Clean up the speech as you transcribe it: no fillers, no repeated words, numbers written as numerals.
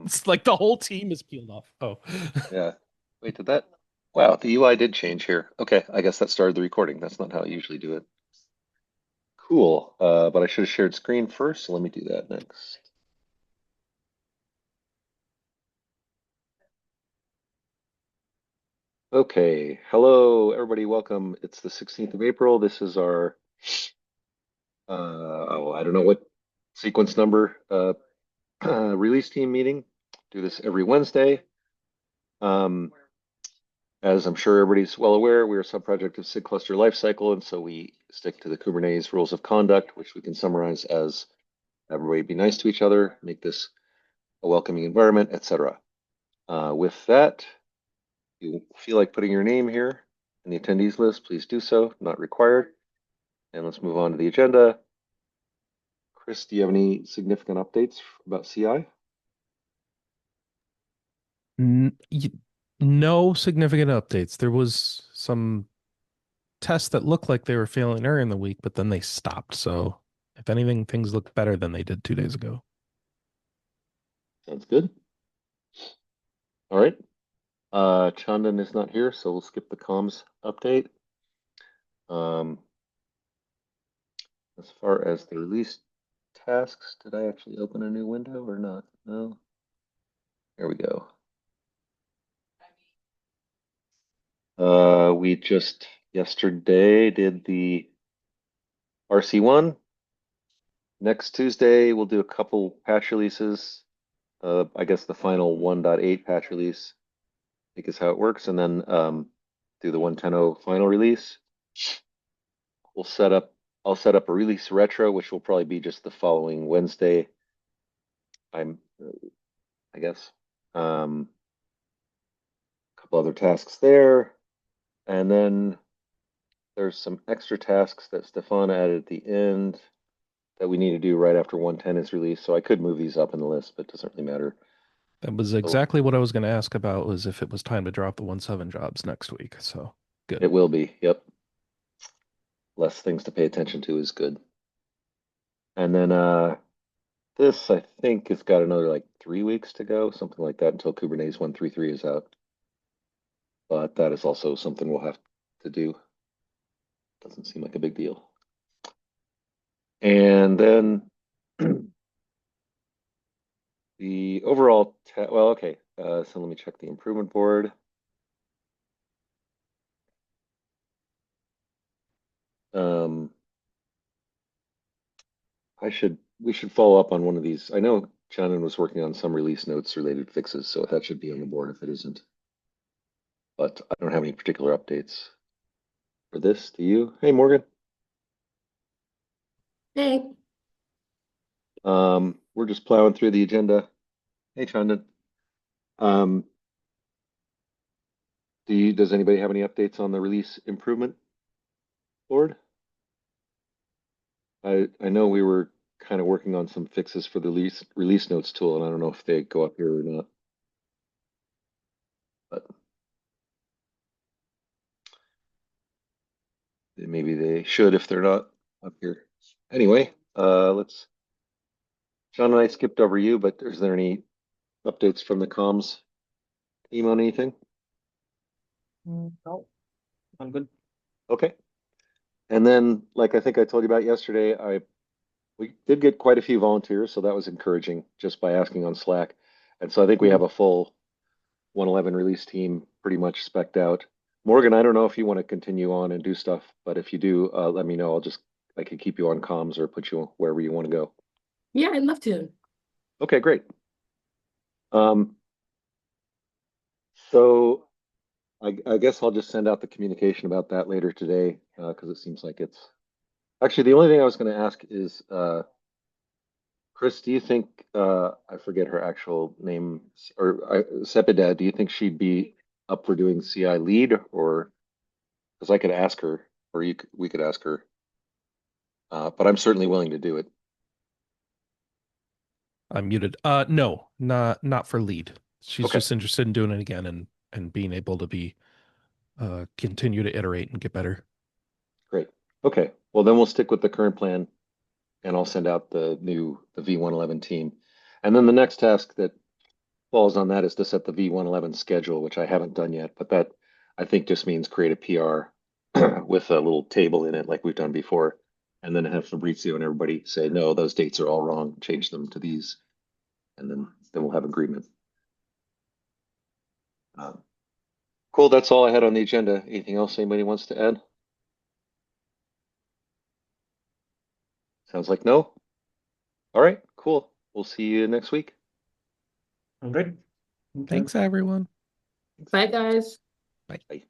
It's like the whole team is peeled off. Oh, Yeah. Wait, did that? Wow, the UI did change here. Okay, I guess that started the recording. That's not how I usually do it. Cool. But I should have shared screen first, so let me do that next. Okay. Hello, everybody. Welcome. It's the 16th of April. This is our oh, I don't know what sequence number release team meeting. Do this every Wednesday. Um, as I'm sure everybody's well aware, we're a subproject of SIG cluster lifecycle, and so we stick to the Kubernetes rules of conduct, which we can summarize as everybody be nice to each other, make this a welcoming environment, etc. With that, if you feel like putting your name here in the attendees list, please do so, not required. And let's move on to the agenda. Chris, do you have any significant updates about CI? N y no significant updates. There was some tests that looked like they were failing earlier in the week, but then they stopped. So if anything, things look better than they did 2 days ago. Sounds good. All right. Chandan is not here, so we'll skip the comms update. Um, as far as the release tasks, did I actually open a new window or not? No. Here we go. We just yesterday did the RC1. Next Tuesday, we'll do a couple patch releases. I guess the final 1.8 patch release, I think is how it works, and then do the 1.10 final release. We'll set up, I'll set up a release retro, which will probably be just the following Wednesday. I guess. A couple other tasks there, and then there's some extra tasks that Stefan added at the end that we need to do right after 1.10 is released. So I could move these up in the list, but it doesn't really matter. That was So exactly what I was going to ask about was if it was time to drop the 1.7 jobs next week. So good. it will be. Yep. Less things to pay attention to is good. And then this I think has got another like 3 weeks to go, something like that, until Kubernetes 1.3.3 is out. But that is also something we'll have to do. Doesn't seem like a big deal. And then the overall, well, okay. So let me check the improvement board. Um, we should follow up on one of these. I know Shannon was working on some release notes related fixes, so that should be on the board if it isn't. But I don't have any particular updates for this. Do you? Hey, Morgan. Hey, We're just plowing through the agenda. Hey, Shannon. Um, does anybody have any updates on the release improvement board? I know we were kind of working on some fixes for the release notes tool, and I don't know if they go up here or not. But maybe they should if they're not up here. Anyway, John and I skipped over you, but is there any updates from the comms team on anything? no, I'm good. Okay. And then, like I think I told you about yesterday, we did get quite a few volunteers, so that was encouraging just by asking on Slack. And so I think we have Mhm. a full 111 release team pretty much spec'd out. Morgan, I don't know if you want to continue on and do stuff, but if you do, let me know. I can keep you on comms or put you wherever you want to go. Yeah, I'd love to. Okay, great. Um, so I guess I'll just send out the communication about that later today because it seems like it's actually the only thing I was going to ask is Chris, do you think I forget her actual name or Sepideh, do you think she'd be up for doing CI lead or because I could ask her or we could ask her, but I'm certainly willing to do it. I'm muted. No, not for lead. She's Okay, just interested in doing it again and being able to be continue to iterate and get better. great. Okay, well then we'll stick with the current plan and I'll send out the v1.11 team. And then the next task that falls on that is to set the V1.11 schedule, which I haven't done yet, but that I think just means create a PR with a little table in it like we've done before, and then have Fabrizio and everybody say, no, those dates are all wrong, change them to these, and then we'll have agreement. Cool, that's all I had on the agenda. Anything else anybody wants to add? Sounds like no. All right, cool. We'll see you next week. All right. Thanks, everyone. Bye, guys. Bye. Bye.